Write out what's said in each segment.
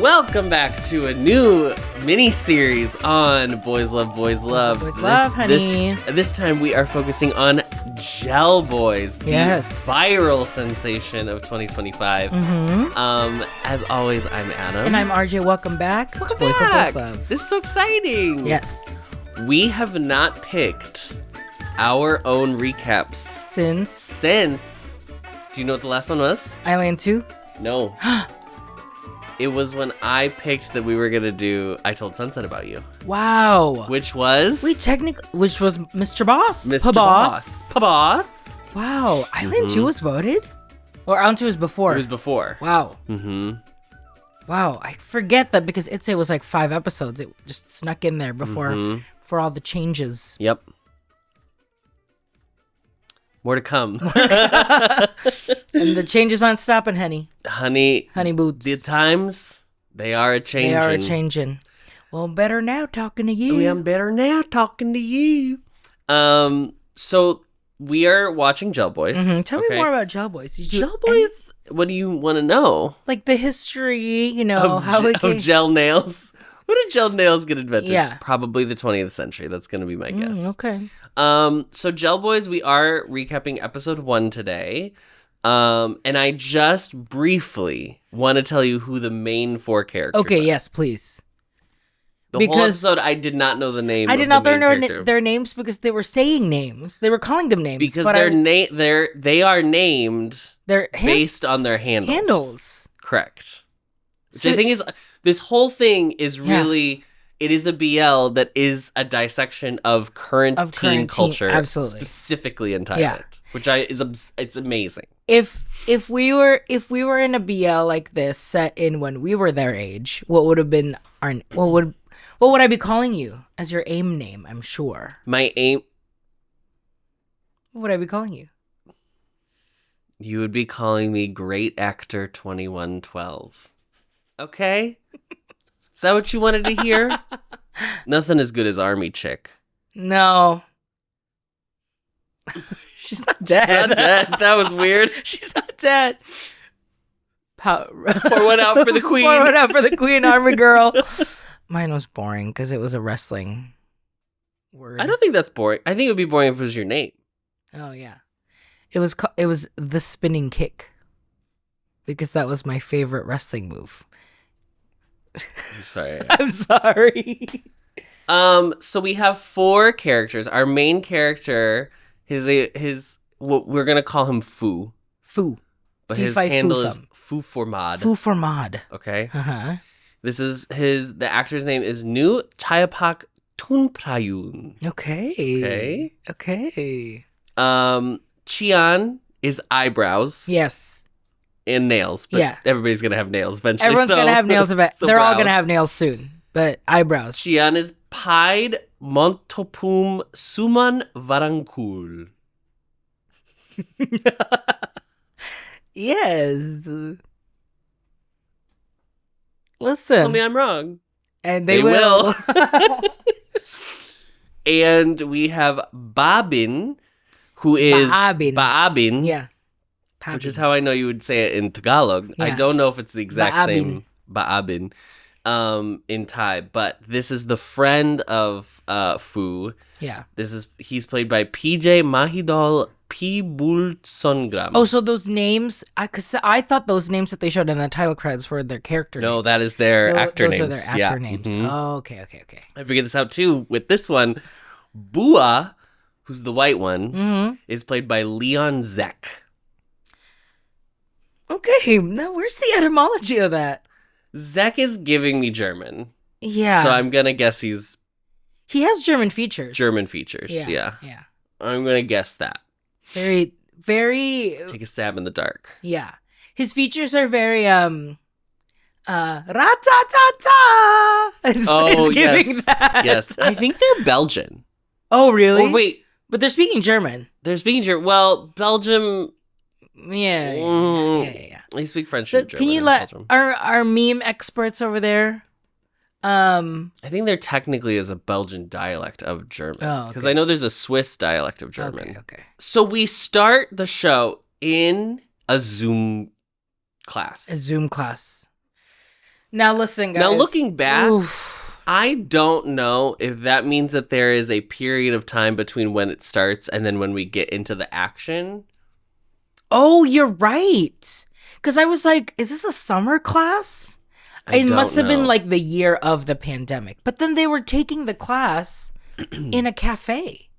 Welcome back to a new mini-series on Boys Love, Boys Love. Boys Love, honey. This time we are focusing on Gel Boys, the viral sensation of 2025. As always, I'm Adam. And I'm RJ. Welcome back. Welcome Boys back. Love, Boys Love. This is so exciting. Yes. We have not picked our own recaps since. Do you know what the last one was? Island 2? No. It was when I picked that we were going to do I Told Sunset About You. Wow. Which was? Which was Mr. Boss. Mr. Boss. Pa-boss. Wow. Island 2 was voted? Or Island 2 was before? It was before. Wow. Wow. I forget that because Itzy was like 5 episodes. It just snuck in there before for all the changes. Yep. More to come. And the changes aren't stopping, honey. Honey boots. The times, they are a-changing. They are a-changing. Well, better now talking to you. I'm better now talking to you. So we are watching Gel Boys. Tell me more about Gel Boys. Gel Boys, what do you want to know? Like the history, you know, of gel nails. What did gel nails get invented? Yeah. Probably the 20th century. That's going to be my guess. Okay. So Gel Boys, we are recapping episode 1 today. And I just briefly want to tell you who the main 4 characters are. Yes, please. Whole episode, I did not know the name. I did not know their names because they were saying names. They were calling them names. Because they are named based on their handles. Correct. So the thing is, this whole thing is really, it is a BL that is a dissection of current teen culture, absolutely. Specifically in Thailand, which it's amazing. If we were in a BL like this set in when we were their age, what would have been what would I be calling you as your AIM name? I'm sure. My AIM. What would I be calling you? You would be calling me Great Actor 2112. Okay? Is that what you wanted to hear? Nothing as good as Army Chick. No. She's not dead. Not dead. That was weird. She's not dead. Pour one out for the queen. Pour one out for the queen, Army girl. Mine was boring because it was a wrestling word. I don't think that's boring. I think it would be boring if it was your name. Oh, yeah. It was the spinning kick because that was my favorite wrestling move. I'm sorry. I'm sorry. So we have 4 characters. Our main character, his what we're gonna call him Fu. But his handle is Fu Formad. Fu Formad. Okay. This is the actor's name is Nu Chayapak Tunprayun. Okay. Chian is eyebrows. Yes. And nails, but everybody's gonna have nails eventually. Everyone's gonna have nails eventually. They're all gonna have nails soon, but eyebrows. Chian is Pied Montopum Suman Varangkul. Yes. Listen. Tell me I'm wrong. And they will. And we have Babin, who is Baabin. Yeah. Which is how I know you would say it in Tagalog. Yeah. I don't know if it's the exact same Baabin in Thai, but this is the friend of Fu. Yeah. He's played by PJ Mahidol Pibulsongram. Oh, so those names, because I thought those names that they showed in the title credits were their character names. No, that is their actor names. Those are their actor names. Oh, okay. I figured this out too with this one. Bua, who's the white one, is played by Leon Zek. Okay, now where's the etymology of that? Zek is giving me German. Yeah. So I'm going to guess he has German features. Yeah. I'm going to guess that. Very, very... Take a stab in the dark. Yeah. His features are very, ra-ta-ta-ta! It's giving that. Yes. I think they're Belgian. Oh, really? Oh, wait. But they're speaking German. Well, Belgium... Yeah. They speak French and German. Can you let our meme experts over there? I think there technically is a Belgian dialect of German. Because I know there's a Swiss dialect of German. Okay. So we start the show in a Zoom class. Now listen, guys. Now looking back, I don't know if that means that there is a period of time between when it starts and then when we get into the action. Oh, you're right. Because I was like, is this a summer class? It must have been like the year of the pandemic. But then they were taking the class in a cafe,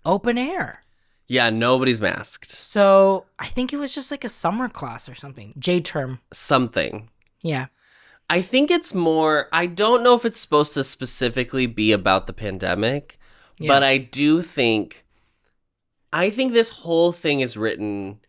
open air. Yeah, nobody's masked. So I think it was just like a summer class or something. J-term. Something. Yeah. I think it's more, I don't know if it's supposed to specifically be about the pandemic, but I think this whole thing is written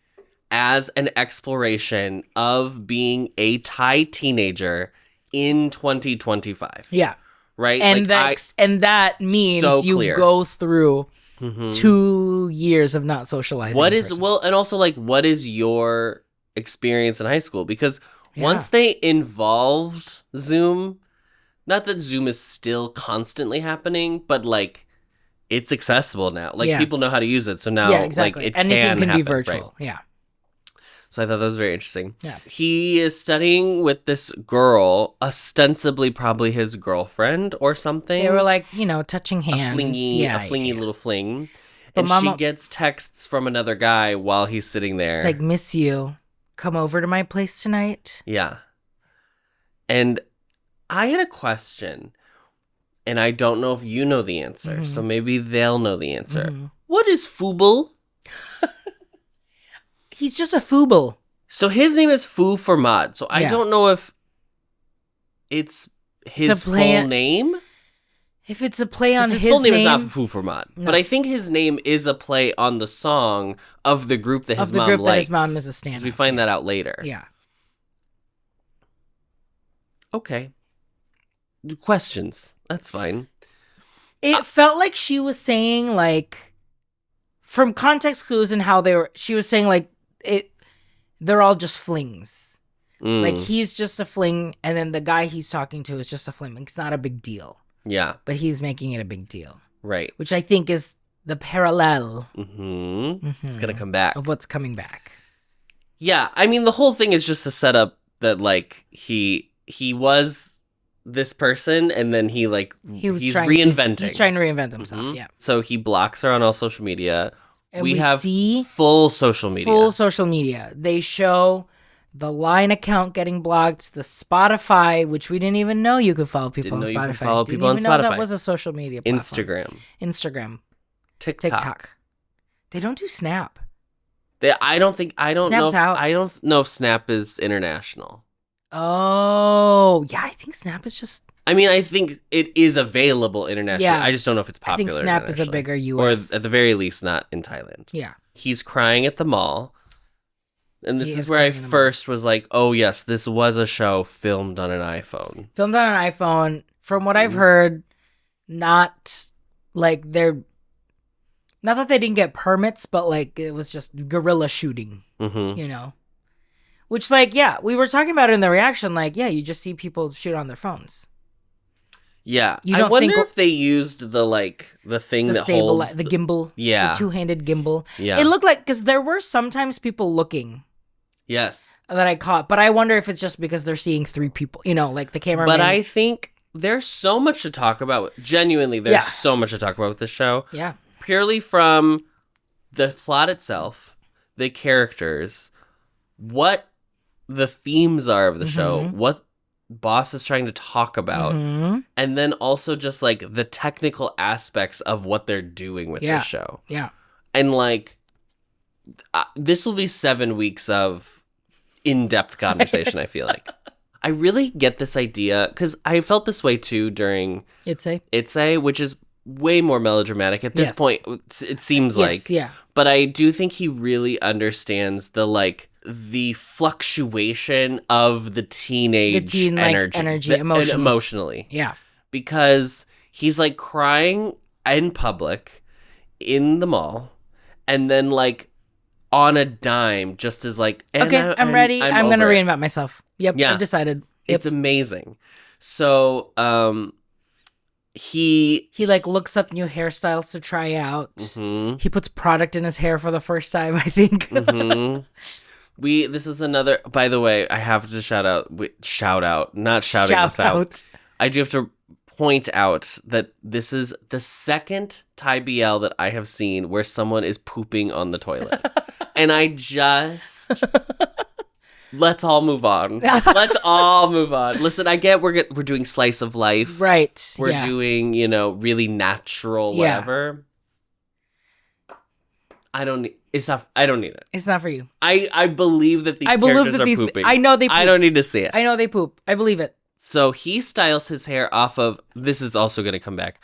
as an exploration of being a Thai teenager in 2025. Yeah. Right? And and that means so you go through 2 years of not socializing. And also like, what is your experience in high school? Because once they involved Zoom, not that Zoom is still constantly happening, but like it's accessible now. Like people know how to use it. So now exactly. like anything can happen, be virtual. Right? Yeah. So I thought that was very interesting. Yeah. He is studying with this girl, ostensibly probably his girlfriend or something. They were like, touching hands. A flingy little fling. But and she gets texts from another guy while he's sitting there. It's like, miss you. Come over to my place tonight. Yeah. And I had a question, and I don't know if you know the answer, so maybe they'll know the answer. Mm-hmm. What is Fooble? He's just a Fooble. So his name is Foo Formad. So I don't know if it's his full name. If it's a play on his full name is not Foo Formad. No. But I think his name is a play on the song of the group that his mom likes. That his mom is a stand-up. We find that out later. Yeah. Okay. Questions. That's fine. It felt like she was saying, like, from context clues and how she was saying, like, they're all just flings. Like, he's just a fling, and then the guy he's talking to is just a fling. It's not a big deal. Yeah. But he's making it a big deal. Right. Which I think is the parallel. It's going to come back. Of what's coming back. Yeah. I mean, the whole thing is just a setup that, like, he was this person, and then he's reinventing. He's trying to reinvent himself, yeah. So he blocks her on all social media. And we have full social media. They show the Line account getting blocked, the Spotify, which we didn't even know you could follow people on Spotify. Didn't even know that was a social media platform. Instagram. TikTok. They don't do Snap. I don't Snap's know. Out. I don't know if Snap is international. Oh, yeah, I think Snap is just... I mean, I think it is available internationally. Yeah. I just don't know if it's popular. I think Snap is a bigger US. Or at the very least, not in Thailand. Yeah. He's crying at the mall. And this is where I first was like, oh, yes, this was a show filmed on an iPhone. Filmed on an iPhone. From what I've heard, not like not that they didn't get permits, but like it was just guerrilla shooting, Which, like, yeah, we were talking about it in the reaction, like, yeah, you just see people shoot on their phones. Yeah. I wonder if they used the thing that holds... The gimbal. Yeah. The two-handed gimbal. Yeah. It looked like... Because there were sometimes people looking. Yes. That I caught. But I wonder if it's just because they're seeing 3 people. Like the cameraman. But I think there's so much to talk about. Genuinely, there's so much to talk about with this show. Yeah. Purely from the plot itself, the characters, what the themes are of the show, what Boss is trying to talk about, and then also just like the technical aspects of what they're doing with this show. Yeah. And like, this will be 7 weeks of in-depth conversation, I feel like. I really get this idea, because I felt this way too during Itzy, which is way more melodramatic at this point, it seems like. Yeah. But I do think he really understands the fluctuation of the teenage energy emotionally. Yeah. Because he's like crying in public in the mall, and then like on a dime just as like, okay, I'm ready. I'm going to reinvent myself. Yep. Yeah. I've decided. Yep. It's amazing. So, he like looks up new hairstyles to try out. He puts product in his hair for the first time, I think. This is another, by the way, I have to not shouting this out. I do have to point out that this is the second Thai BL that I have seen where someone is pooping on the toilet. And I just... Let's all move on. Let's all move on. Listen, I get we're doing slice of life. Right. We're doing, really natural whatever. I don't need it. It's not for you. I believe that these characters are pooping. I know they poop. I don't need to see it. I know they poop. I believe it. So he styles his hair off of, this is also going to come back,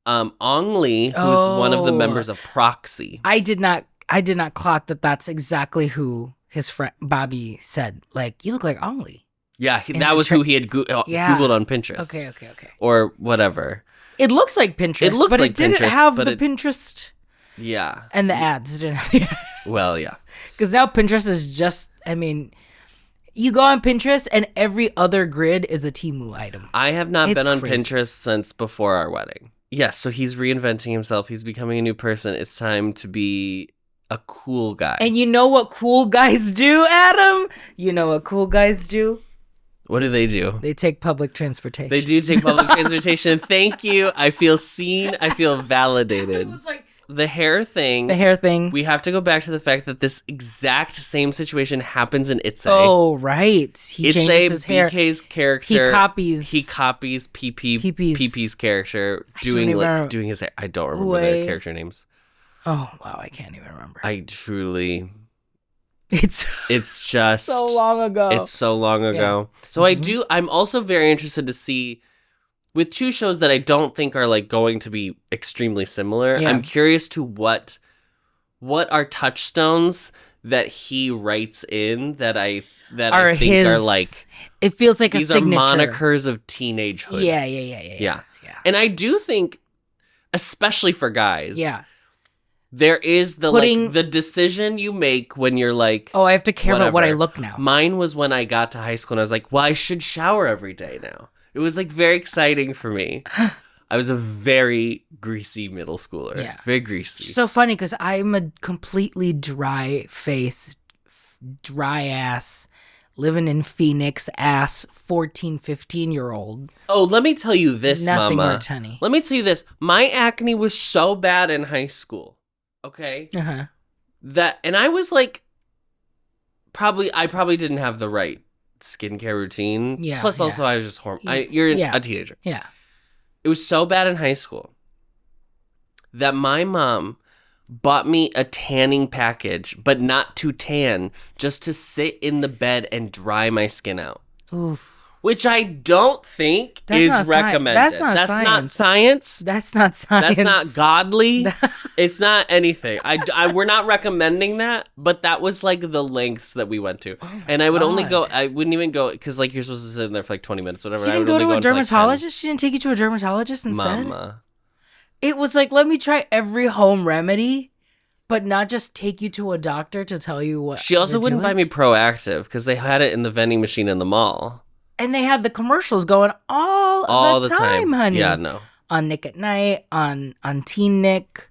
Ong Lee, who's one of the members of Proxy. I did not clock that that's exactly who his friend Bobby said. Like, you look like Ong Lee. Yeah, that was who he had Googled on Pinterest. Okay. Or whatever. It looks like Pinterest, but it didn't have the Pinterest... Yeah. And the ads didn't have the ads. Well, yeah. Because now Pinterest is just, you go on Pinterest and every other grid is a Temu item. I have not been on Pinterest since before our wedding. Yes, so he's reinventing himself. He's becoming a new person. It's time to be a cool guy. And you know what cool guys do, Adam? You know what cool guys do? What do? They take public transportation. They do take public transportation. Thank you. I feel seen. I feel validated. It was like... The hair thing. We have to go back to the fact that this exact same situation happens in Itze. Oh, right. He changes his hair. BK's character. He copies PP's character doing his hair. I don't remember their character names. Oh, wow. I can't even remember. I truly... It's just... so long ago. It's so long ago. Yeah. So I'm also very interested to see... With two shows that I don't think are going to be extremely similar, I'm curious to what are touchstones that he writes in that I think are like, it feels like these a signature. Are monikers of teenagehood. Yeah. And I do think, especially for guys, there is the decision you make when you're like, oh, I have to care about what I look now. Mine was when I got to high school and I was like, well, I should shower every day now. It was very exciting for me. I was a very greasy middle schooler. Yeah. Very greasy. So funny because I'm a completely dry face, dry ass, living in Phoenix ass 14, 15-year-old. Oh, let me tell you this, Nothing Mama. Much, honey. Let me tell you this. My acne was so bad in high school. Okay? Uh-huh. And I was I probably didn't have the right skincare routine. Yeah. Plus, also, I was just you're a teenager. Yeah. It was so bad in high school that my mom bought me a tanning package, but not to tan, just to sit in the bed and dry my skin out. Oof. Which I don't think is recommended. That's not science. That's not godly. It's not anything. We're not recommending that, but that was the lengths that we went to. Oh and I would only go, I wouldn't even go, because you're supposed to sit in there for 20 minutes, whatever. You didn't go to a dermatologist? She didn't take you to a dermatologist instead? Mama. It was let me try every home remedy, but not just take you to a doctor to tell you what. She also wouldn't buy me Proactive, because they had it in the vending machine in the mall. And they had the commercials going all the time, honey. Yeah, no. On Nick at Night, on Teen Nick.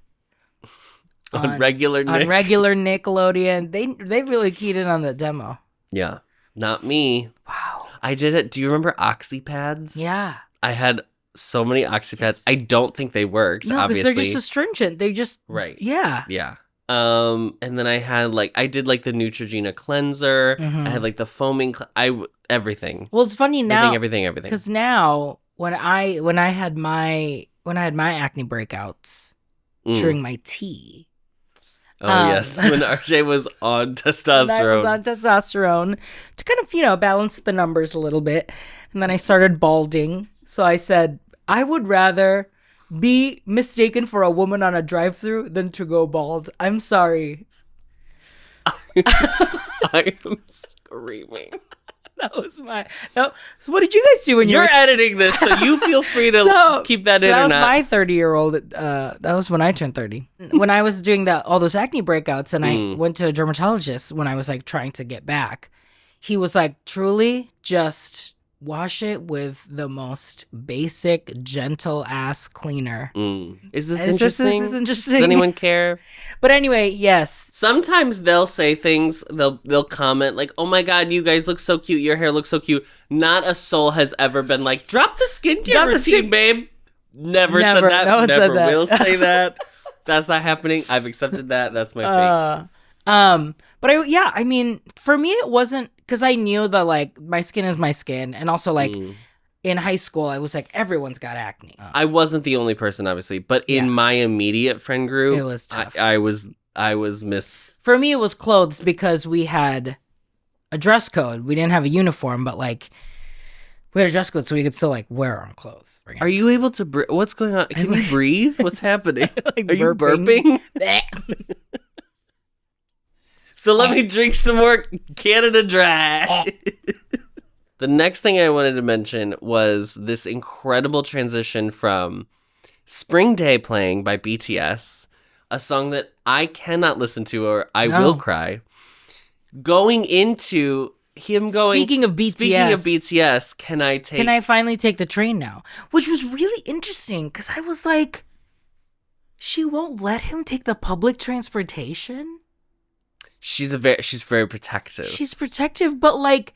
On regular Nick. On regular Nickelodeon. They really keyed in on the demo. Yeah. Not me. Wow. I did it. Do you remember OxyPads? Yeah. I had so many OxyPads. Yes. I don't think they worked, no, obviously. No, because they're just astringent. They just... Right. Yeah. Yeah. And then I had I did the Neutrogena cleanser. Mm-hmm. I had the foaming, everything. Well, it's funny now. Everything. Because now when I had my acne breakouts during my tea. Oh yes, when RJ was on testosterone. When I was on testosterone to kind of balance the numbers a little bit, and then I started balding. So I said I would rather be mistaken for a woman on a drive-thru than to go bald. I'm sorry. I am screaming. So what did you guys do when you're editing this? So you feel free to keep that in. That was my 30-year-old. That was when I turned 30. When I was doing all those acne breakouts, and I went to a dermatologist when I was trying to get back. He was truly just wash it with the most basic, gentle ass cleaner. Is this interesting? This is interesting. Does anyone care? But anyway, yes. Sometimes they'll say things, they'll comment like, oh my god, you guys look so cute, your hair looks so cute. Not a soul has ever been like, drop the skincare routine, babe. Never said that. No one Never said that. will say that. That's not happening. I've accepted that. That's my fate. But I mean, for me, it wasn't, because I knew that, like, my skin is my skin. And also, like, in high school, I was like, everyone's got acne. I wasn't the only person, obviously, but in my immediate friend group, it was tough. I was miss. For me, it was clothes, because we had a dress code. We didn't have a uniform, but, like, we had a dress code so we could still, like, wear our own clothes. Are you able to breathe? What's going on? Can you breathe? What's happening? Like, are you burping? So let me drink some more Canada Dry. The next thing I wanted to mention was this incredible transition from Spring Day playing by BTS, a song that I cannot listen to or I will cry, going into him going... Speaking of BTS, can I finally take the train now? Which was really interesting, because I was like, she won't let him take the public transportation? She's very protective. She's protective, but like,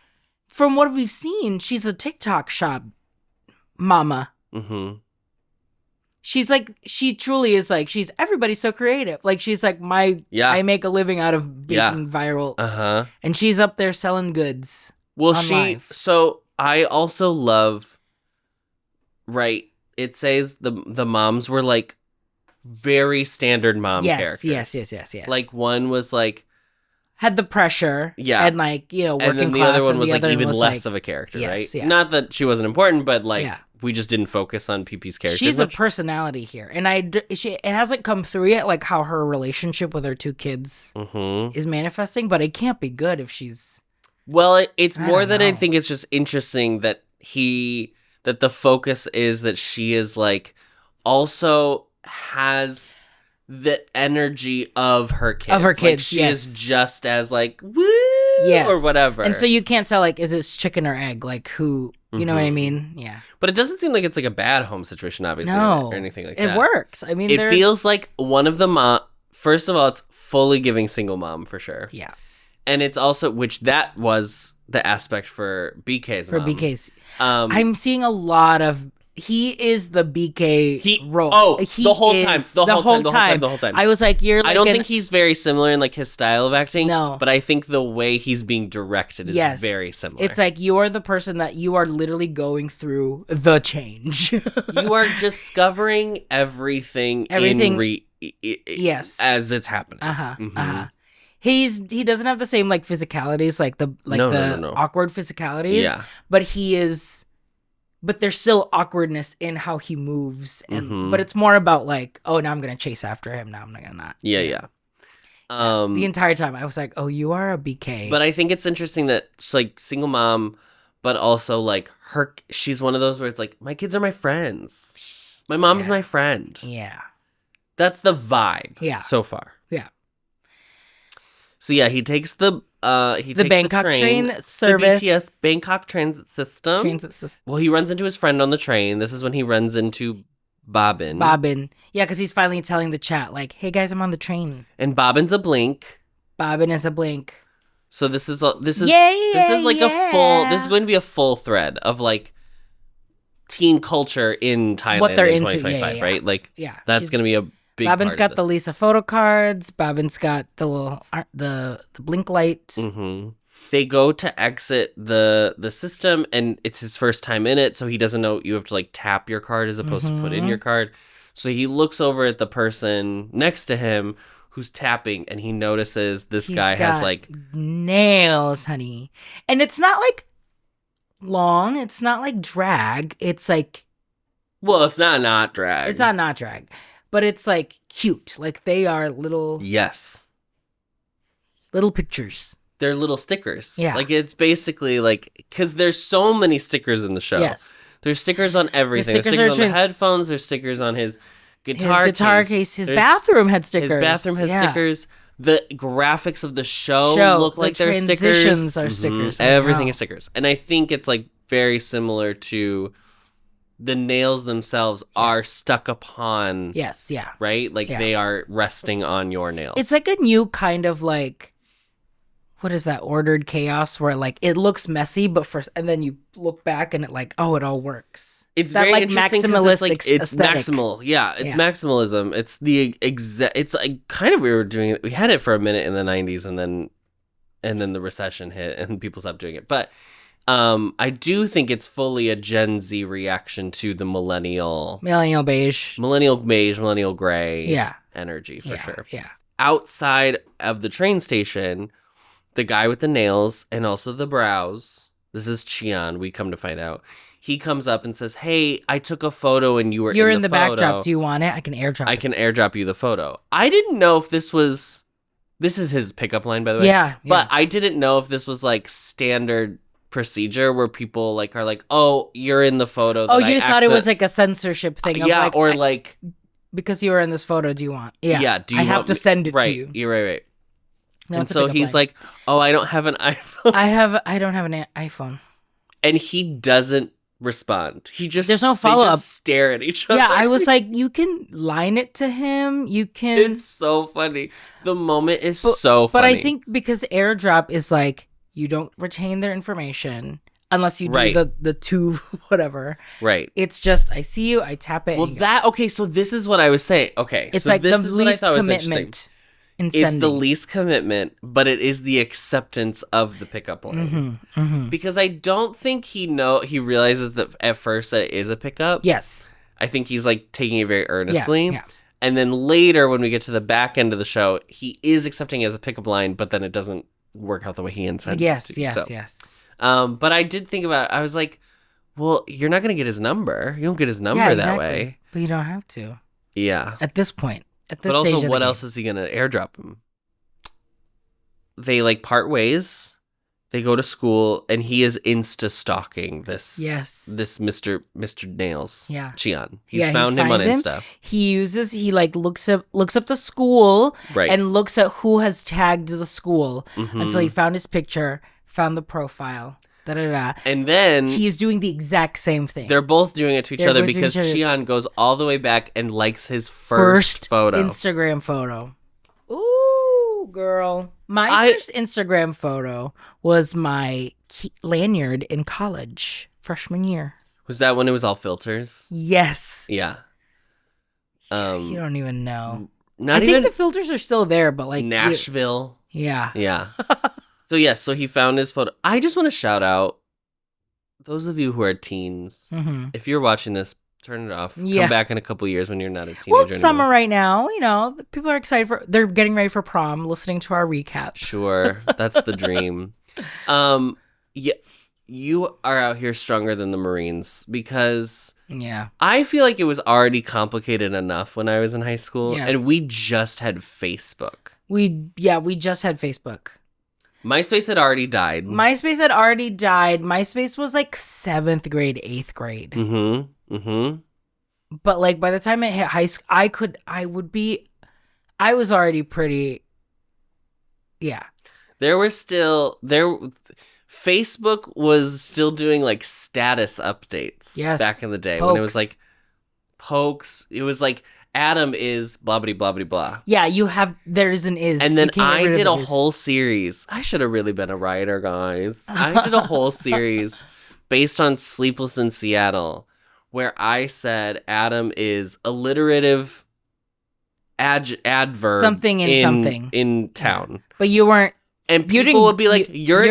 from what we've seen, she's a TikTok shop mama. Mm-hmm. She's like, she truly is like, everybody's so creative. Like, she's like, I make a living out of being viral. Uh-huh. And she's up there selling goods. Well, so I also love, right, it says the moms were like very standard mom characters. Yes. Like, one was like, had the pressure, and like, you know, working class, and then the other one was like even less of a character, right? Yeah. Not that she wasn't important, but like we just didn't focus on PP's character. She's a personality here, and it hasn't come through yet, like how her relationship with her two kids is manifesting. But it can't be good if she's. Well, it's more that I think it's just interesting that the focus is that she is like also has the energy of her kids. Like, she is just as like, woo, or whatever. And so you can't tell, like, is this chicken or egg? Like, who, you know what I mean? Yeah. But it doesn't seem like it's like a bad home situation, obviously, or anything like that. It works. I mean, it feels like one of the first of all, it's fully giving single mom for sure. Yeah. And it's also, which that was the aspect for BK's mom. BK's. I'm seeing a lot of, he is the BK role. Oh, the whole time. I was like, I don't think he's very similar in like his style of acting. No. But I think the way he's being directed is very similar. It's like you are the person that you are literally going through the change. You are discovering everything yes, as it's happening. He doesn't have the same like physicalities, like the awkward physicalities. Yeah. But there's still awkwardness in how he moves, and but it's more about like, oh, now I'm gonna chase after him. Now I'm gonna not. Yeah. The entire time I was like, oh, you are a BK. But I think it's interesting that it's like single mom, but also like she's one of those where it's like, my kids are my friends. My mom's my friend. Yeah. That's the vibe. Yeah. So far. Yeah. So yeah, he takes the Bangkok train service, the BTS Bangkok Transit System. Well, he runs into his friend on the train. This is when he runs into Bobbin. Yeah, because he's finally telling the chat like, "Hey guys, I'm on the train." And Bobbin is a blink. So this is going to be a full thread of like teen culture in Thailand, what they're into, 2025, right? Like, that's going to be a big Bobbin's got the this. Lisa photo cards. Bobbin's got the little the blink light. Mm-hmm. They go to exit the system, and it's his first time in it, so he doesn't know you have to like tap your card as opposed to put in your card. So he looks over at the person next to him who's tapping, and he notices this guy has like nails, honey, and it's not like long. It's not like drag. It's like, well, it's not drag. It's not drag. But it's like cute. Like they are little. Yes. Little pictures. They're little stickers. Yeah. Like it's basically like, because there's so many stickers in the show. Yes. There's stickers on everything. There's stickers on the headphones. There's stickers on his guitar case. His bathroom had stickers. His bathroom has stickers. The graphics of the show look like they're stickers. Transitions are stickers. Everything is stickers. And I think it's like very similar to the nails themselves are stuck upon. Yes, yeah. Right? Like they are resting on your nails. It's like a new kind of like, what is that, ordered chaos where like it looks messy, but and then you look back and it like, oh, it all works. It's that very like interesting maximalistic it's aesthetic. maximal. Yeah, it's maximalism. It's the exact. It's like kind of we had it for a minute in the 90s, and then the recession hit and people stopped doing it. But I do think it's fully a Gen Z reaction to the millennial beige, millennial gray energy for sure. Yeah. Outside of the train station, the guy with the nails and also the brows, this is Cheon, we come to find out. He comes up and says, "Hey, I took a photo and you're in the photo. Backdrop. Do you want it? I can airdrop I can airdrop you the photo." I didn't know if this is his pickup line, by the way. Yeah. But I didn't know if this was like standard procedure where people like are like, "Oh, you're in the photo." Oh, you thought it was like a censorship thing. Yeah, like, or like... because you were in this photo, do you want... Yeah, do you I have to send it to you. You're right. No, and so he's like, "Oh, I don't have an iPhone." I don't have an iPhone. And he doesn't respond. There's no follow-up. They just stare at each other. Yeah, I was like, you can line it to him. You can... It's so funny. The moment is so funny. But I think because airdrop is like, you don't retain their information unless you do the two whatever. Right. It's just, I see you, I tap it. Well, okay, so this is what I was saying. Okay, it's so like this the is what I least thought was commitment. It's the least commitment, but it is the acceptance of the pickup line. Because I don't think he realizes that at first that it is a pickup. Yes. I think he's like taking it very earnestly. Yeah. And then later, when we get to the back end of the show, he is accepting it as a pickup line, but then it doesn't work out the way he intended. Yes. But I did think about it. I was like, well, you're not going to get his number. You don't get his number that way. But you don't have to. Yeah. At this point. But also, what else is he going to airdrop him? They like part ways. They go to school, and he is insta-stalking this Mr. Nails. Yeah. Cheon. He's found him on Insta. He like looks up the school and looks at who has tagged the school until he found his picture, found the profile. And then he's doing the exact same thing. They're both doing it to each other because Cheon goes all the way back and likes his first photo. Instagram photo. Ooh, girl. My first Instagram photo was my lanyard in college, freshman year. Was that when it was all filters? Yes. Yeah. You don't even know. I think the filters are still there, but like Nashville. Yeah. Yeah. So he found his photo. I just want to shout out those of you who are teens. If you're watching this, turn it off. Yeah. Come back in a couple years when you're not a teenager. Well, it's summer right now. You know, people are excited they're getting ready for prom, listening to our recap. Sure. That's the dream. Yeah, you are out here stronger than the Marines because I feel like it was already complicated enough when I was in high school. Yes. And we just had Facebook. We just had Facebook. MySpace had already died. MySpace was like 7th grade, 8th grade. But like by the time it hit high school, I was already pretty. Yeah. Facebook was still doing like status updates back in the day. Pokes. When it was like pokes. It was like Adam is blah blah blah blah blah. Yeah, there is an is. And then I did a whole series. I should have really been a writer, guys. I did a whole series based on Sleepless in Seattle, where I said Adam is alliterative adverb something in town. But you weren't. And people would be like, "You're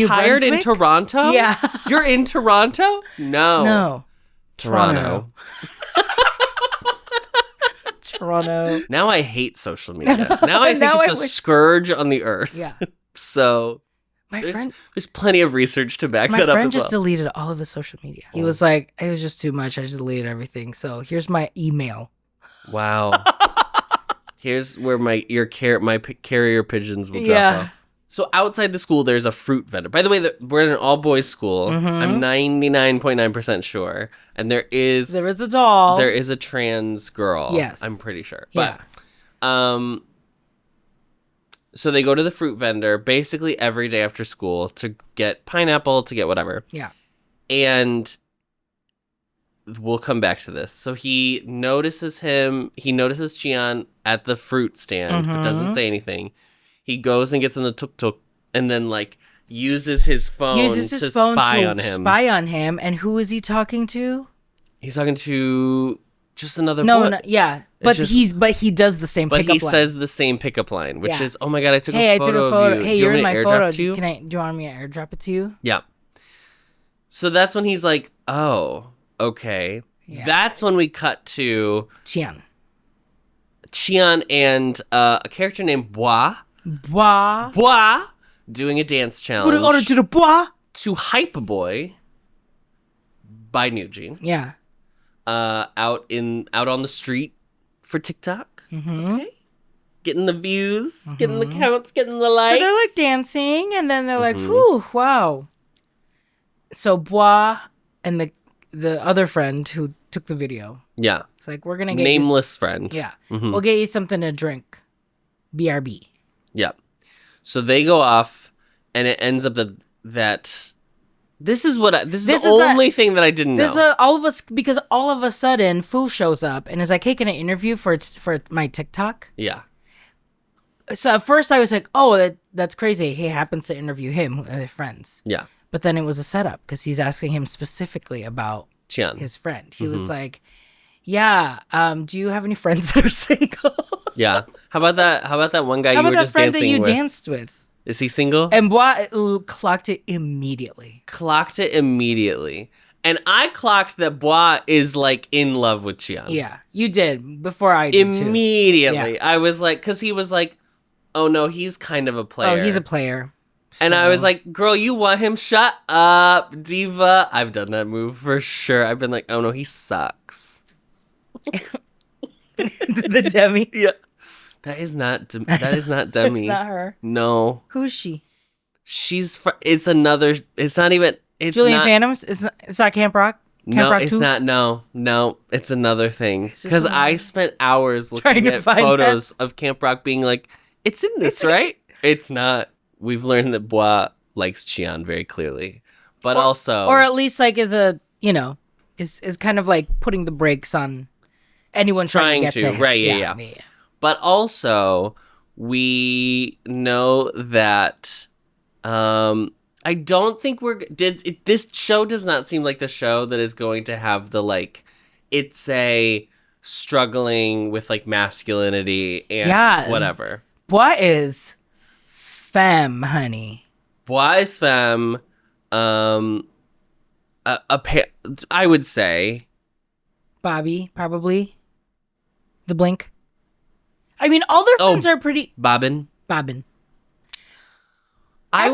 tired in Toronto? Yeah, you're in Toronto? No, Toronto." Toronto. Now I hate social media. Now I think it's a scourge on the earth. Yeah. So there's plenty of research to back that up as well. My friend just deleted all of his social media. He was like, it was just too much. I just deleted everything. So here's my email. Wow. Here's where my carrier pigeons will drop off. So outside the school, there's a fruit vendor. By the way, we're in an all-boys school. I'm 99.9% sure. And there is a doll. There is a trans girl. Yes. I'm pretty sure. But, So they go to the fruit vendor basically every day after school to get pineapple, to get whatever. Yeah. And we'll come back to this. So he notices Chian at the fruit stand, but doesn't say anything. He goes and gets in the tuk-tuk and then, like, uses his phone to spy on him. And who is he talking to? He's talking to just another boy. No, yeah. But he does the same pickup line. But he says the same pickup line, which is, "Oh my God, I took a photo of you. Hey, you're in my photo. Do you want me to airdrop it to you?" Yeah. So that's when he's like, "Oh, okay." Yeah. That's when we cut to Chian and a character named Bois doing a dance challenge. Order to the Bois to Hype Boy by New Jeans. Yeah. Out on the street for TikTok. Okay. Getting the views, getting the counts, getting the likes. So they're like dancing, and then they're like, "Whew, wow." So Bois and the other friend who took the video. Yeah. It's like, we're gonna get nameless friend. Yeah. We'll get you something to drink. BRB. Yeah. So they go off, and it ends up that this is the only thing that I didn't know. Because all of a sudden, Fu shows up and is like, "Hey, can I interview for my TikTok?" Yeah. So at first I was like, "Oh, that's crazy. He happens to interview him with their friends." Yeah. But then it was a setup because he's asking him specifically about Chian, his friend. He was like, "Yeah, do you have any friends that are single?" Yeah. How about that one guy you were just dancing with? How about that friend that you danced with? Is he single? And Bois clocked it immediately. And I clocked that Bois is, like, in love with Chian. Yeah, you did. Before I did, immediately. Yeah. I was like, because he was like, "Oh, no, he's kind of a player." Oh, he's a player. So. And I was like, "Girl, you want him? Shut up, diva." I've done that move for sure. I've been like, "Oh, no, he sucks." The Demi? Yeah. That is not Demi. It's not her. No. Who's she? It's not even. It's Julian not, Phantoms? It's not Camp Rock? It's not. No, it's another thing. Because I spent hours looking at photos of Camp Rock being like, "It's in this, right?" It's not. We've learned that Bois likes Chian very clearly. But also... Or at least, like, is kind of like putting the brakes on anyone trying to get to him. Right, yeah. But also, we know that... I don't think this show does not seem like the show that is going to have the, like... It's a struggling with, like, masculinity and whatever. Bois is femme, honey. Bois is femme. I would say Bobby, probably. The Blink. I mean, all their friends are pretty. Bobbin. I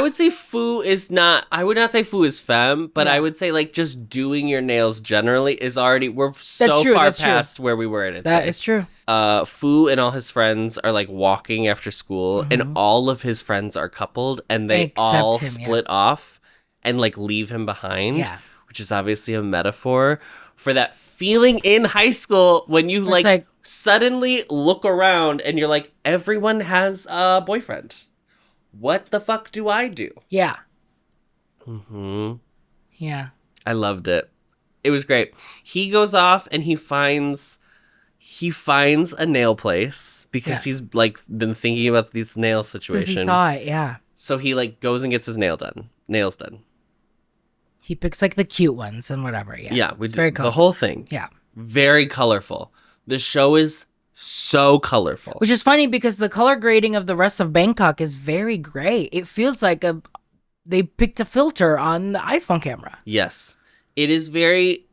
would say Fu is not. I would not say Fu is femme, but I would say, like, just doing your nails generally is already. We're far past where we were at. That is true. Fu and all his friends are, like, walking after school, and all of his friends are coupled, and they all split off and, like, leave him behind. Yeah. Which is obviously a metaphor for that feeling in high school when you like suddenly look around and you're like, everyone has a boyfriend. What the fuck do I do? Yeah. Yeah. I loved it. It was great. He goes off and he finds a nail place because he's, like, been thinking about this nail situation. Since he saw it, yeah. So he, like, goes and gets his nails done. He picks, like, the cute ones and whatever, yeah. Yeah, it's very colorful. The whole thing. Yeah. Very colorful. The show is so colorful. Which is funny because the color grading of the rest of Bangkok is very gray. It feels like they picked a filter on the iPhone camera. Yes. It is very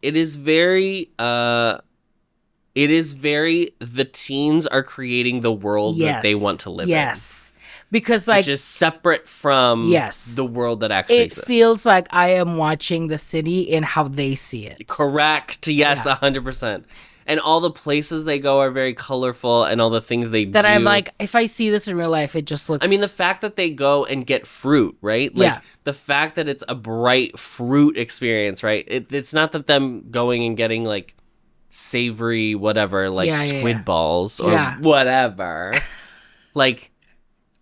the teens are creating the world that they want to live in. Yes. Because, like, just separate from the world that actually exists. It feels like I am watching the city in how they see it. Correct. Yes, 100%. And all the places they go are very colorful, and all the things they do. That I'm like, if I see this in real life, it just looks... I mean, the fact that they go and get fruit, right? Like, the fact that it's a bright fruit experience, right? It's not that them going and getting, like, savory whatever, like squid balls or whatever. Like...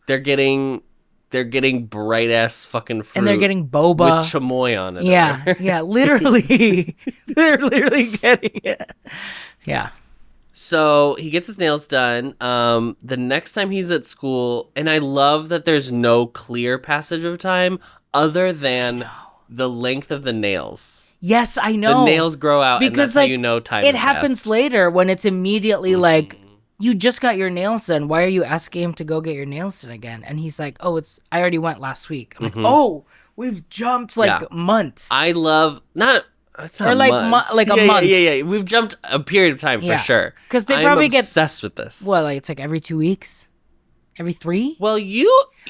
they're getting bright ass fucking fruit. And they're getting boba. With chamoy on it. Yeah, literally. They're literally getting it. Yeah. So he gets his nails done. The next time he's at school, and I love that there's no clear passage of time other than the length of the nails. Yes, I know. The nails grow out, because and that's how you know time. It happens later when it's immediately like, you just got your nails done. Why are you asking him to go get your nails done again? And he's like, oh, I already went last week. I'm like, oh, we've jumped months. I love It's not or like months. A month. Yeah. We've jumped a period of time for sure. Because they probably get obsessed with this. Well, like it's like every 2 weeks, every 3. Well,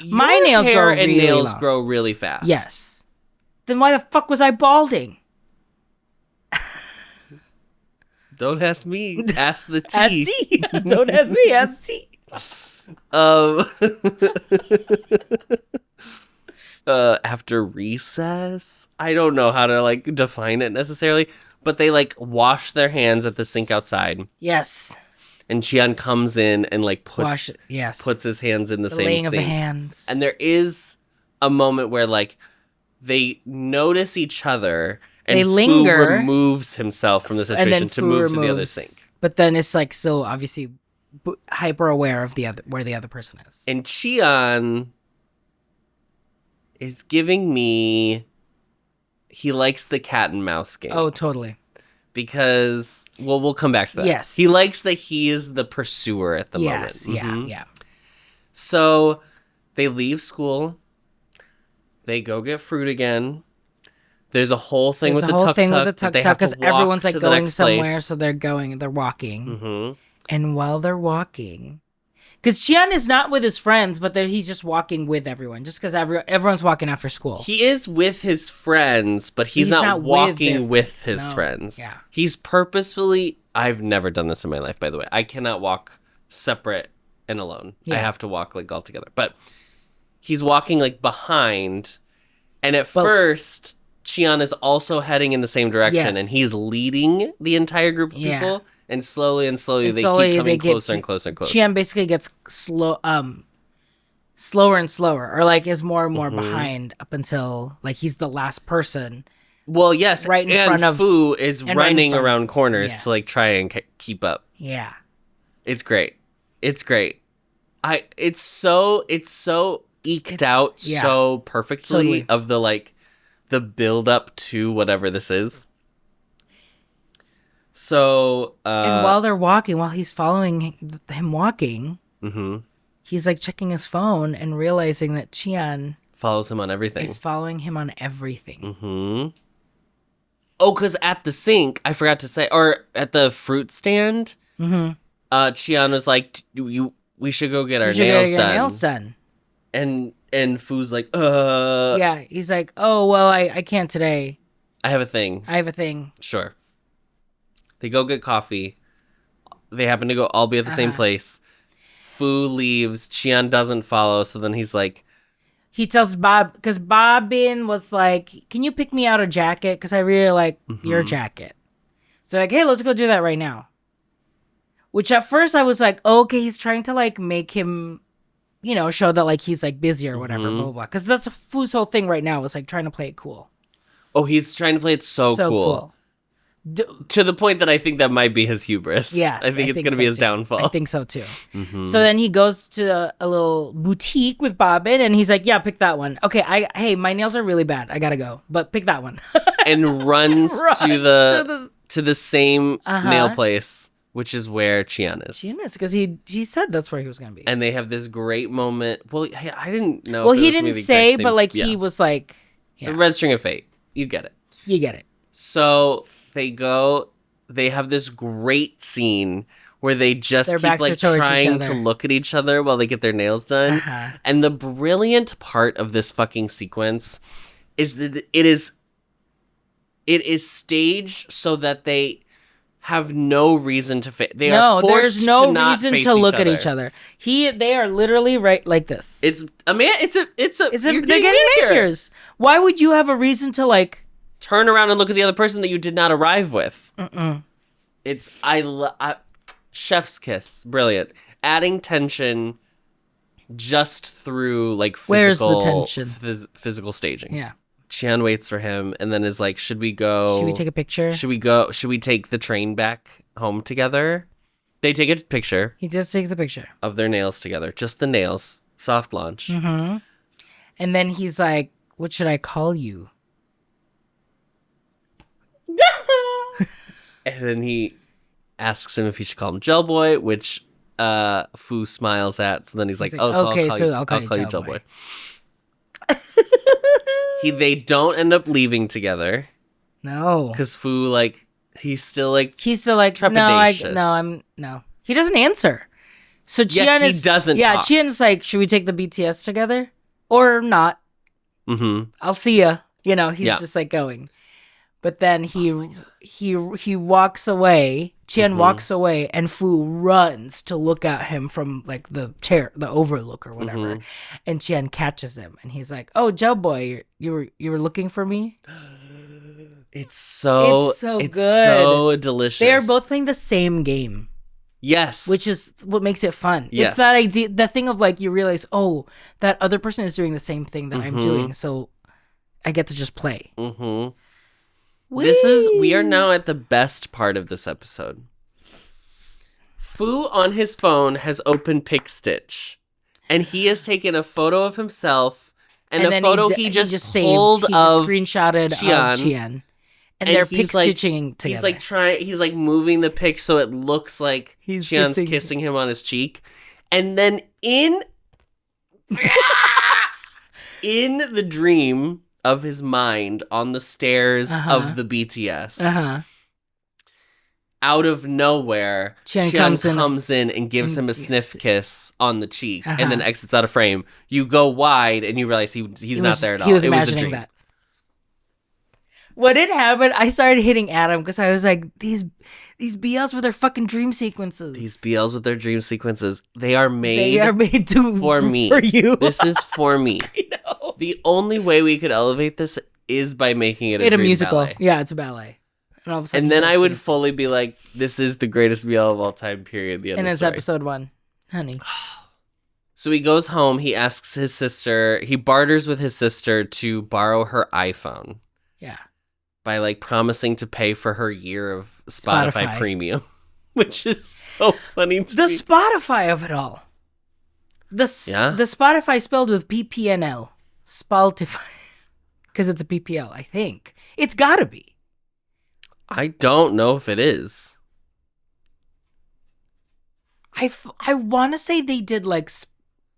my nails hair grow and really nails long. grow really fast. Yes. Then why the fuck was I balding? Don't ask me. Ask the T. Ask T. Don't ask me. Ask T. After recess, I don't know how to like define it necessarily, but they like wash their hands at the sink outside. Yes. And Chian comes in and like puts his hands in the same laying sink. Of the hands. And there is a moment where like they notice each other and they linger. Fu removes himself from the situation to move to the other sink. But then it's like still obviously hyper aware of where the other person is. And Chian is giving me, he likes the cat and mouse game. Oh, totally. Because, well, we'll come back to that. Yes. He likes that he is the pursuer at the moment. Yes, yeah. So they leave school. They go get fruit again. There's a whole thing with the tuk-tuk because everyone's like going somewhere, place. So they're walking. Mm-hmm. And while they're walking, because Chian is not with his friends, but he's just walking with everyone, just because everyone's walking after school. He is with his friends, but he's not walking with his friends. Yeah. He's purposefully, I've never done this in my life, by the way. I cannot walk separate and alone. Yeah. I have to walk like all together. But he's walking like behind, and at first Chian is also heading in the same direction, and he's leading the entire group of people. And slowly they keep coming closer and closer and closer. Chian basically gets slower and slower, or like is more and more behind up until like he's the last person. Well, yes, right in front of Fu is running around corners to like try and keep up. Yeah, it's great. It's great. It's so eked out so perfectly of the like the build up to whatever this is. So, and while they're walking, while he's following him walking, he's like checking his phone and realizing that Chian follows him on everything. Is following him on everything. Oh, because at the sink, I forgot to say, or at the fruit stand, Chian was like, we should go get our nails done. And Fu's like, Yeah, he's like, oh, well, I can't today. I have a thing. Sure. They go get coffee. They happen to all be at the same place. Fu leaves. Chian doesn't follow. So then he's like... He tells Bob... Because Bobbin was like, can you pick me out a jacket? Because I really like your jacket. So like, hey, let's go do that right now. Which at first I was like, okay, he's trying to like make him, show that like he's like busy or whatever, blah, blah, blah. Because that's Fu's whole thing right now is like trying to play it cool. Oh, he's trying to play it so cool. To the point that I think that might be his hubris. Yes. I think it's going to be his downfall. I think so too. So then he goes to a little boutique with Bobbin and he's like, yeah, pick that one. Okay, hey, my nails are really bad. I got to go. But pick that one. And runs to the same nail place, which is where Chian is. Chian is, because he said that's where he was going to be. And they have this great moment. Well, I didn't know. Well, he didn't say, but like he was like... The red string of fate. You get it. You get it. So... They have this great scene where they just keep like trying to look at each other while they get their nails done. And the brilliant part of this fucking sequence is that it is staged so that they have no reason to face. There's no reason to look at each other. They are literally right like this. They're getting manicures. Why would you have a reason to like turn around and look at the other person that you did not arrive with? It's chef's kiss, brilliant, adding tension just through like Where's physical, the tension? Physical staging. Yeah. Chian waits for him and then is like, should we go? Should we take a picture? Should we take the train back home together? They take a picture. He does take the picture. Of their nails together. Just the nails. Soft launch. Mm-hmm. And then he's like, what should I call you? And then he asks him if he should call him Gel Boy, which Fu smiles at. So then he's like, I'll call you Gel Boy. They don't end up leaving together. No. Because Fu, like, he's still like trepidatious. No. He doesn't answer. So Chian doesn't talk. Chian's like, should we take the BTS together? Or not? Mm-hmm. I'll see ya. You know, he's just like going. But then he walks away. Chian walks away, and Fu runs to look at him from like the chair, the overlook or whatever. And Chian catches him, and he's like, "Oh, Gel Boy, you were looking for me." It's so good, so delicious. They are both playing the same game. Yes, which is what makes it fun. Yeah. It's that idea, the thing of like you realize, oh, that other person is doing the same thing that I'm doing, so I get to just play. Mm-hmm. We are now at the best part of this episode. Fu on his phone has opened PicStitch, and he has taken a photo of himself and a photo he just pulled of screenshotted of Chian. And they're pick-stitching together. He's like moving the pic so it looks like Chian's kissing him on his cheek. And then in the dream of his mind on the stairs of the BTS, out of nowhere, Chian comes in and gives him a sniff kiss on the cheek and then exits out of frame. You go wide and you realize he's not there at all. He was imagining that. What did happen? I started hitting Adam because I was like, these BLs with their fucking dream sequences. They are made for me. For you. This is for me. I know. The only way we could elevate this is by making it a musical. Ballet. Yeah, it's a ballet. And then I would fully be like, this is the greatest BL of all time, period. The end and of it's episode 1. Honey. So he goes home. He asks his sister. He barters with his sister to borrow her iPhone. Yeah. By like promising to pay for her year of Spotify Premium, which is so funny to me. The Spotify of it all. The Spotify spelled with PPNL. Spotify. Because it's a PPL, I think. It's gotta be. I don't know if it is. I want to say they did like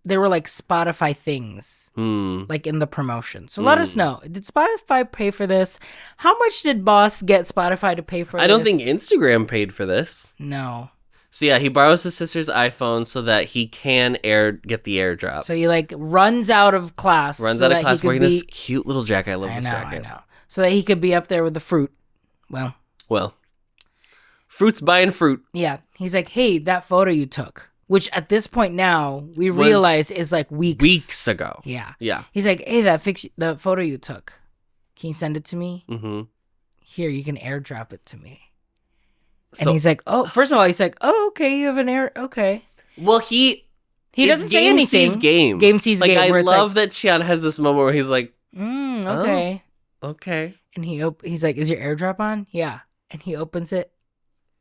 they were like Spotify things, like in the promotion. So let us know. Did Spotify pay for this? How much did Boss get Spotify to pay for this? I don't think Instagram paid for this. No. So yeah, he borrows his sister's iPhone so that he can get the AirDrop. So he like runs out of class. Wearing this cute little jacket. I love this jacket. I know. So that he could be up there with the fruit. Well. Fruit's buying fruit. Yeah. He's like, hey, that photo you took. Which at this point now, we realize is like weeks ago. Yeah. Yeah. He's like, hey, the photo you took, can you send it to me? Mm-hmm. Here, you can AirDrop it to me. And he's like, oh, first of all, he's like, oh, okay, you have an okay. Well, he doesn't say anything. Game sees game. I love that Chian has this moment where he's like, okay. Oh, okay. And he's like, is your AirDrop on? Yeah. And he opens it,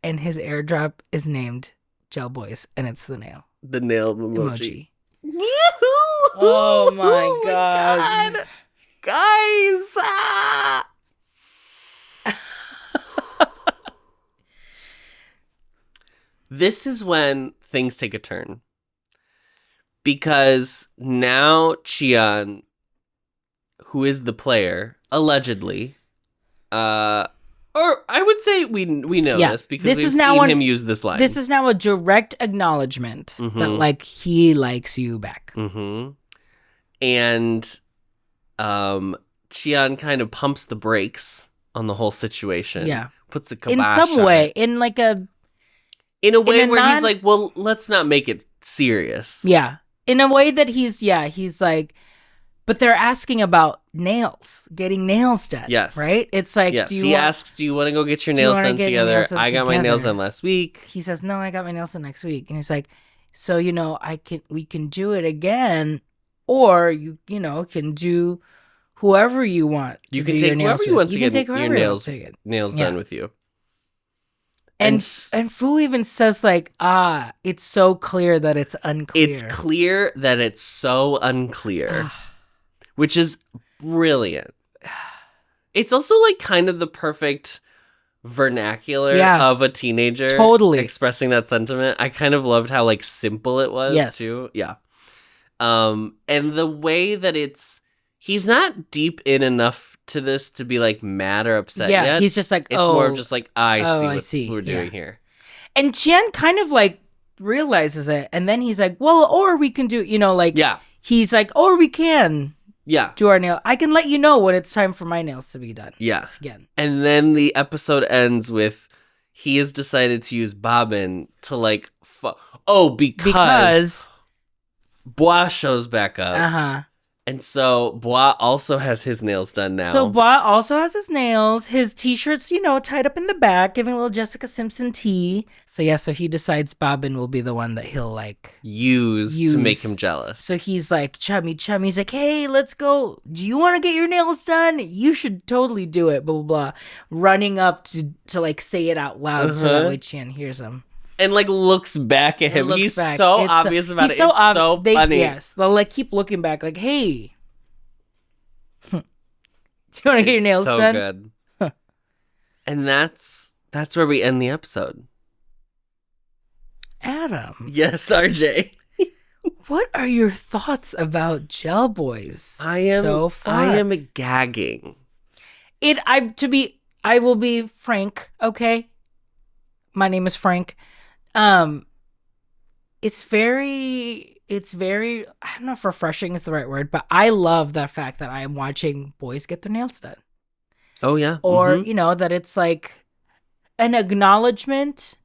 and his AirDrop is named Gel Boys, and it's the nail. The nail emoji. Oh my god. Guys! This is when things take a turn. Because now Chian, who is the player, allegedly, or I would say we know this because we've seen him use this line. This is now a direct acknowledgement that like he likes you back. Mm-hmm. And Chian kind of pumps the brakes on the whole situation. Yeah. Puts a kibosh in some way, in a way where he's like, well, let's not make it serious. Yeah. In a way that he's like, but they're asking about nails, getting nails done. Yes. Right? It's like, he asks, do you want to go get your nails done together? I got my nails done last week. He says, no, I got my nails done next week. And he's like, So, we can do it again, or you can do whoever you want. You can take whoever you want to get your nails done with you. And Fu even says like, it's so clear that it's unclear. It's clear that it's so unclear, which is brilliant. It's also like kind of the perfect vernacular of a teenager expressing that sentiment. I kind of loved how like simple it was too. Yeah. And the way that he's not deep in enough to this to be like mad or upset yet. He's just like, it's more of just like, I see what we're doing here. And Qian kind of like realizes it, and then he's like, well, or we can do, he's like, or we can do our nail. I can let you know when it's time for my nails to be done. Yeah. Again. And then the episode ends with he has decided to use Bobbin to like, because Bois shows back up. Uh-huh. And so Bois also has his nails done now. So Bois also has his nails, his t-shirts, tied up in the back, giving a little Jessica Simpson tee. So he decides Bobbin will be the one that he'll like use to make him jealous. So he's like, chummy. He's like, hey, let's go. Do you want to get your nails done? You should totally do it, blah, blah, blah. Running up to like say it out loud so that way Qian hears him. And like looks back at him. He's so obvious about it. It's so funny. Yes, they'll like keep looking back, like, "Hey, do you want to get your nails done?" So good. And that's where we end the episode. Adam. Yes, RJ. What are your thoughts about Gel Boys? So far? I am gagging. I will be frank. Okay, my name is Frank. It's very, I don't know if refreshing is the right word, but I love the fact that I am watching boys get their nails done. Oh, yeah. Or, that it's like an acknowledgement,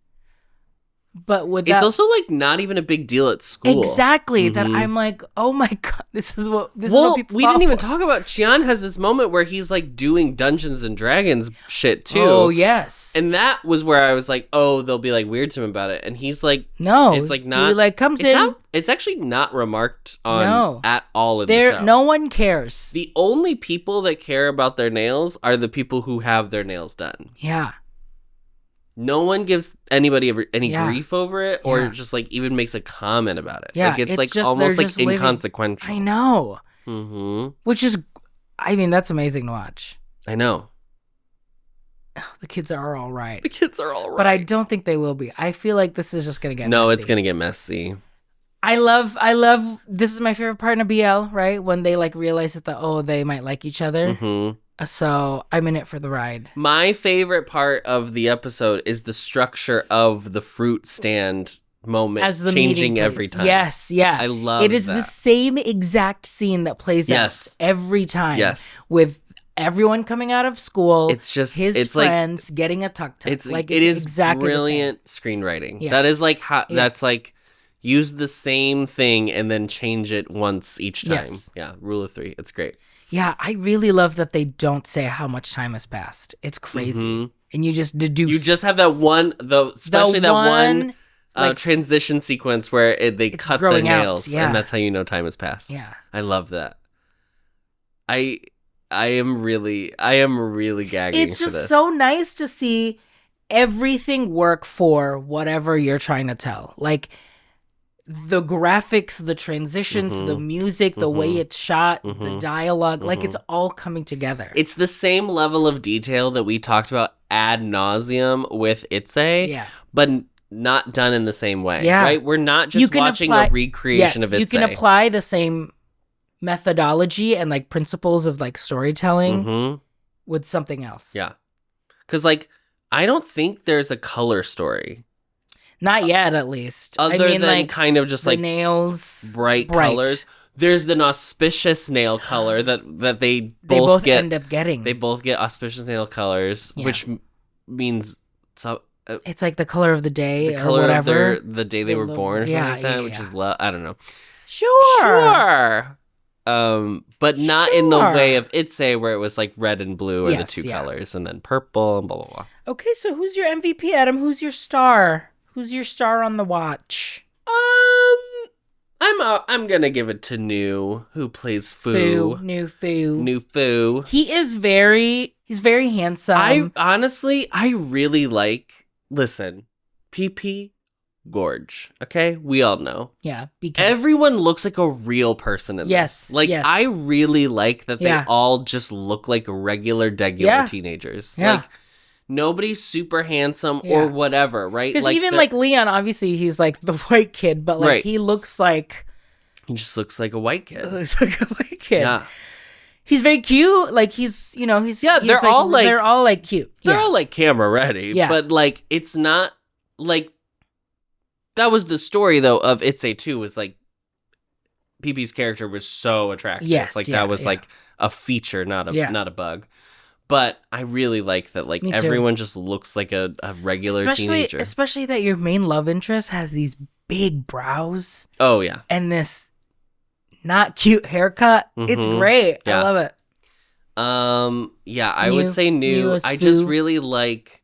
but with it's also like not even a big deal at school. Exactly. That I'm like, oh my God, this is what people we didn't even talk about. Qian has this moment where he's like doing Dungeons and Dragons shit too. Oh, yes. And that was where I was like, oh, they'll be like weird to him about it. And he's like, no, it's like not. He like comes in. It's actually not remarked on at all in the show. No one cares. The only people that care about their nails are the people who have their nails done. Yeah. No one gives anybody any grief over it or just like even makes a comment about it. Yeah, like it's like just, almost like inconsequential. I know. Mm-hmm. Which is, I mean, that's amazing to watch. I know. The kids are all right. But I don't think they will be. I feel like this is just going to get messy. It's going to get messy. I love, this is my favorite part of BL, right? When they like realize that, they might like each other. Mm-hmm. So I'm in it for the ride. My favorite part of the episode is the structure of the fruit stand moment as the changing every time. Yes, yeah. I love it. Is that. The same exact scene that plays out every time. Yes. With everyone coming out of school. It's just his friends getting a tuk-tuk. It is exactly brilliant screenwriting. Yeah. That is like that's like use the same thing and then change it once each time. Yes. Yeah, rule of 3. It's great. Yeah, I really love that they don't say how much time has passed. It's crazy. Mm-hmm. And you just deduce. You just have that one, especially that one like, transition sequence where they cut their nails. And that's how you know time has passed. Yeah. I love that. I am really gagging. It's just so nice to see everything work for whatever you're trying to tell. Like, the graphics, the transitions, the music, the way it's shot, the dialogue, like it's all coming together. It's the same level of detail that we talked about ad nauseum with Itzy, but not done in the same way, right? We're not just watching a recreation of Itzy. You can apply the same methodology and like principles of like storytelling with something else. Yeah. Because like, I don't think there's a color story. Not yet, at least. Other than like, kind of just like nails, bright colors. There's an auspicious nail color that they both end up getting. They both get auspicious nail colors, which means it's like the color of the day, the color or whatever. Of the day they were born, or something like that, which is I don't know. Sure. But not in the way of Itzy, where it was like red and blue are the two colors, and then purple and blah blah blah. Okay, so who's your MVP, Adam? Who's your star? Who's your star on the watch? I'm gonna give it to New, who plays Fu. New Fu. He's very handsome. I really like. Listen, PP Gorge. Okay, we all know. Yeah, everyone looks like a real person in this. Like, yes. I really like that they all just look like regular teenagers. Yeah. Like, nobody's super handsome or whatever, right? Because even like Leon, obviously he's like the white kid, but like he looks like he just looks like a white kid. Looks like a white kid. Yeah. He's very cute. Like he's they're all like cute. They're all like camera ready. Yeah. But like it's not like that was the story though of It's a 2 was like PP's character was so attractive. Yes. Like that was like a feature, not a bug. But I really like that, like, everyone just looks like a regular teenager. Especially that your main love interest has these big brows. Oh, yeah. And this not cute haircut. Mm-hmm. It's great. Yeah. I love it. Yeah, I would say New. I just really like...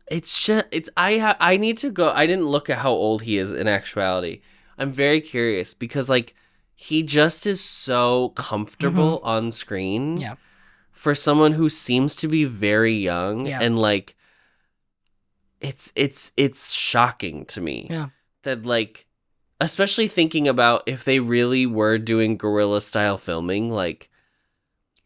I need to go... I didn't look at how old he is in actuality. I'm very curious because, like, he just is so comfortable on screen. Yeah. For someone who seems to be very young and like it's shocking to me that like especially thinking about if they really were doing guerrilla style filming, like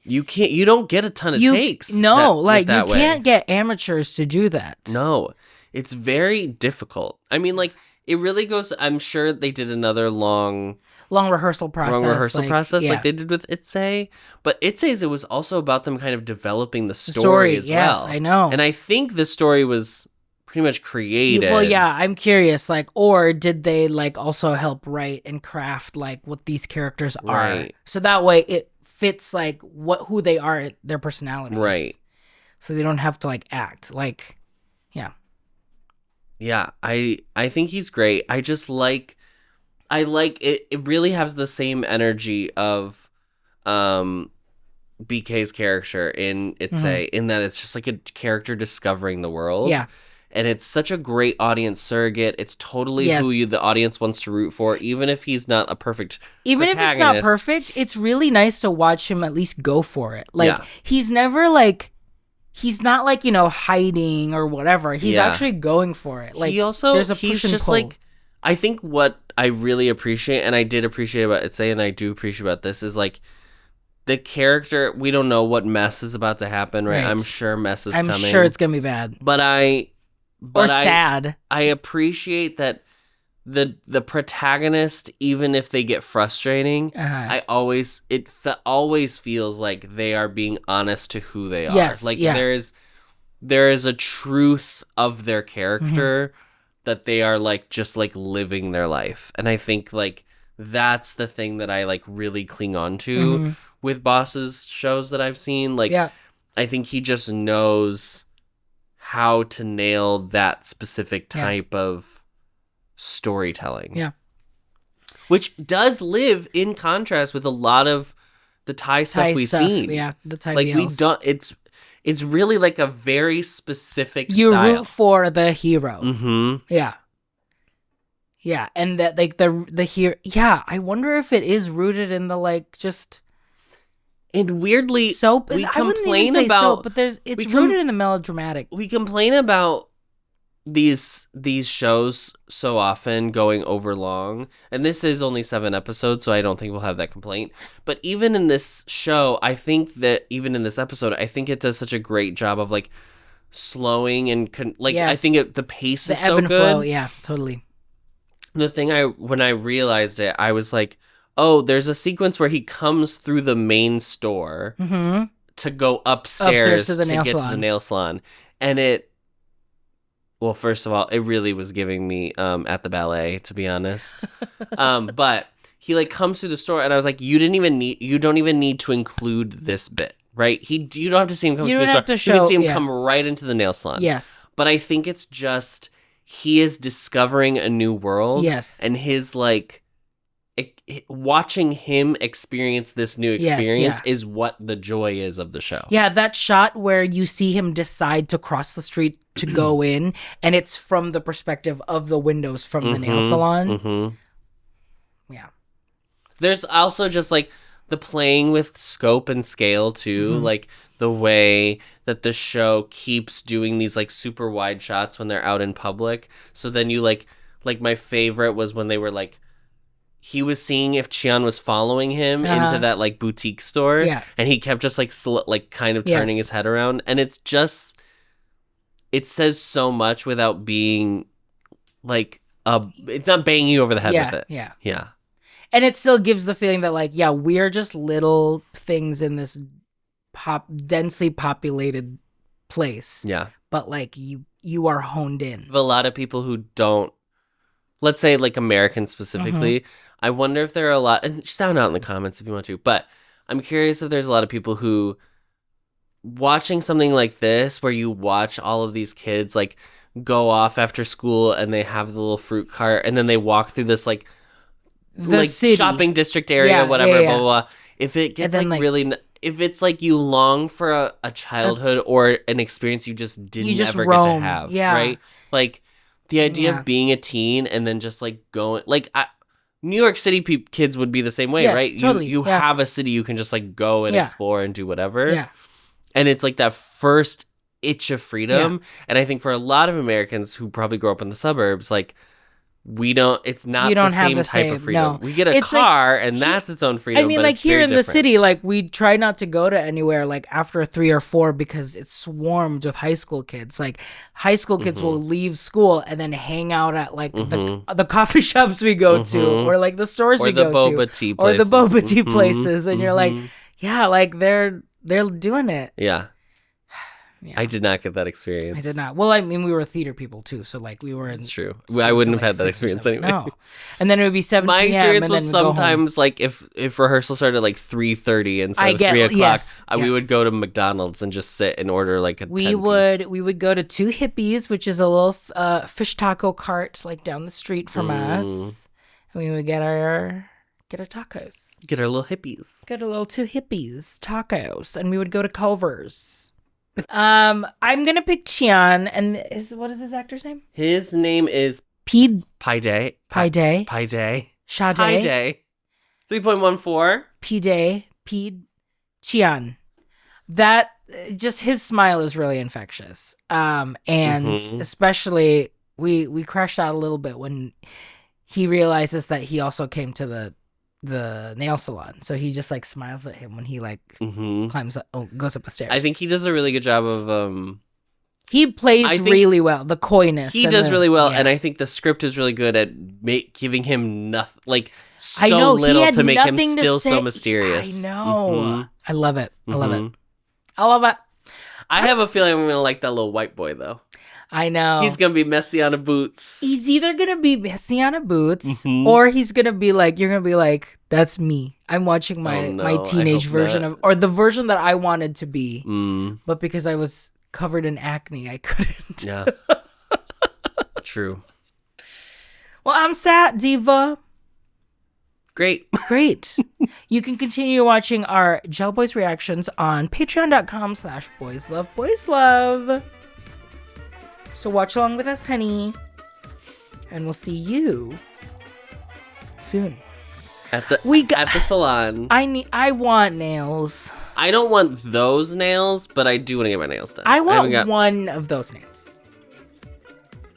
you don't get a ton of takes. No, like you can't get amateurs to do that. No. It's very difficult. I mean, like it really goes I'm sure they did another long rehearsal process. Like they did with Itzy. But Itzy's, it was also about them kind of developing the story as well. Yes, I know. And I think the story was pretty much created. Well, yeah, I'm curious, like, or did they, like, also help write and craft, like, what these characters are? Right. So that way it fits, like, who they are, their personalities. Right. So they don't have to, like, act. Like, yeah. Yeah, I think he's great. I just like... I like it. It really has the same energy of BK's character in Itzy, in that it's just like a character discovering the world. Yeah. And it's such a great audience surrogate. It's totally who the audience wants to root for, even if he's not a perfect Even if it's not perfect, it's really nice to watch him at least go for it. Like, he's never like... He's not like, hiding or whatever. He's actually going for it. Like, there's a push and pull. Like, I think what I really appreciate, and I did appreciate about Itzy, and I do appreciate about this, is like the character. We don't know what mess is about to happen, right? I'm sure mess is coming. I'm sure it's gonna be bad, or sad. I appreciate that the protagonist, even if they get frustrating, it always feels like they are being honest to who they are. Yes, like there is a truth of their character. That they are like just like living their life. And I think like that's the thing that I like really cling on to with Boss's shows that I've seen. Like I think he just knows how to nail that specific type of storytelling. Yeah. Which does live in contrast with a lot of the Thai stuff we've seen. Yeah, the Thai like BLs. We don't it's really like a very specific you style. root for the hero. Mm-hmm. Yeah. Yeah, and that like the hero. Yeah, I wonder if it is rooted in the like just. And weirdly, soap. We I wouldn't even say soap, but it's rooted in the melodramatic. We complain about these shows so often going over long, and this is only 7 episodes, so I don't think we'll have that complaint. But even in this show, I think that even in this episode, I think it does such a great job of like slowing and I think the pace is so good. The ebb and flow, yeah, totally. The thing when I realized it, I was like, oh, there's a sequence where he comes through the main store to go upstairs to get to the nail salon, and it. Well, first of all, it really was giving me At the Ballet, to be honest. But he like comes through the store, and I was like, you don't even need to include this bit, right? You don't have to see him come through the store. You can see him come right into the nail salon. Yes. But I think it's just he is discovering a new world. Yes. And his like watching him experience this new experience is what the joy is of the show. Yeah, that shot where you see him decide to cross the street to go in, and it's from the perspective of the windows from the nail salon. Mm-hmm. Yeah. There's also just like the playing with scope and scale too, like the way that the show keeps doing these like super wide shots when they're out in public. So then you like my favorite was when they were like, he was seeing if Cheon was following him into that like boutique store, and he kept just like kind of turning his head around, and it's just, it says so much without being like it's not banging you over the head with it. Yeah. And it still gives the feeling that like, we're just little things in this densely populated place. Yeah. But like you are honed in. A lot of people who don't, let's say like Americans specifically, I wonder if there are a lot, and sound out in the comments if you want to, but I'm curious if there's a lot of people who, watching something like this where you watch all of these kids like go off after school and they have the little fruit cart and then they walk through this like city. Shopping district area, whatever, blah, blah, blah. If it gets like really, if it's like you long for a childhood or an experience you just never get to have, right? Like the idea of being a teen and then just like going, like New York City kids would be the same way, right? Totally. You have a city you can just like go and explore and do whatever. Yeah. And it's like that first itch of freedom. And I think for a lot of Americans who probably grow up in the suburbs, like it's not the same type of freedom. No. We get a car and that's its own freedom. I mean, like here in the city, like we try not to go to anywhere like after 3 or 4 because it's swarmed with high school kids. Like high school kids will leave school and then hang out at like the coffee shops we go to, or like the stores we go to, or the boba tea places. And you're like, like they're doing it. Yeah. I did not get that experience. I did not. Well, I mean, we were theater people too, so like we were in. It's true. I wouldn't have had that experience anyway. No. And then it would be 7 My experience was sometimes like if rehearsal started at like 3:30 instead of 3 o'clock, we would go to McDonald's and just sit and order like a. We would go to Two Hippies, which is a little fish taco cart like down the street from us, and we would get our tacos. Get our little hippies. Get a little Two Hippies tacos, and we would go to Culver's. I'm gonna pick Cheon, and what is his actor's name? His name is Pide. Sade. 3.14. Pide. Cheon. That just his smile is really infectious. And especially we crashed out a little bit when he realizes that he also came to the nail salon, so he just like smiles at him when he like climbs up, goes up the stairs. I think he does a really good job of he plays really well, the coyness he does really well, and I think the script is really good at giving him nothing, like so little to make him still so mysterious. I know. I love it. I love it. I love it. I have a feeling I'm gonna like that little white boy though. I know. He's going to be Messiana Boots. He's either going to be Messiana Boots or he's going to be like, you're going to be like, that's me. I'm watching my teenage version of, or the version that I wanted to be. But because I was covered in acne, I couldn't. Yeah. True. Well, I'm Sat Diva. Great. You can continue watching our Gel Boys reactions on patreon.com/boysloveboyslove. So watch along with us, honey. And we'll see you soon. At the salon. I want nails. I don't want those nails, but I do want to get my nails done. I want one of those nails.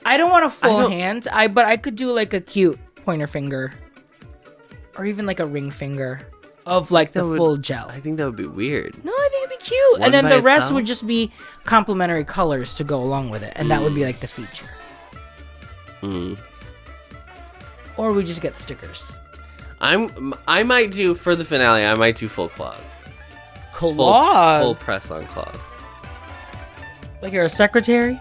I don't want a full hand. But I could do like a cute pointer finger. Or even like a ring finger. Of like the full gel. I think that would be weird. No, I think it'd be cute. And then the rest would just be complementary colors to go along with it. And that would be like the feature. Or we just get stickers. I might do, for the finale, I might do full claws. Claws? Full press on claws. Like you're a secretary?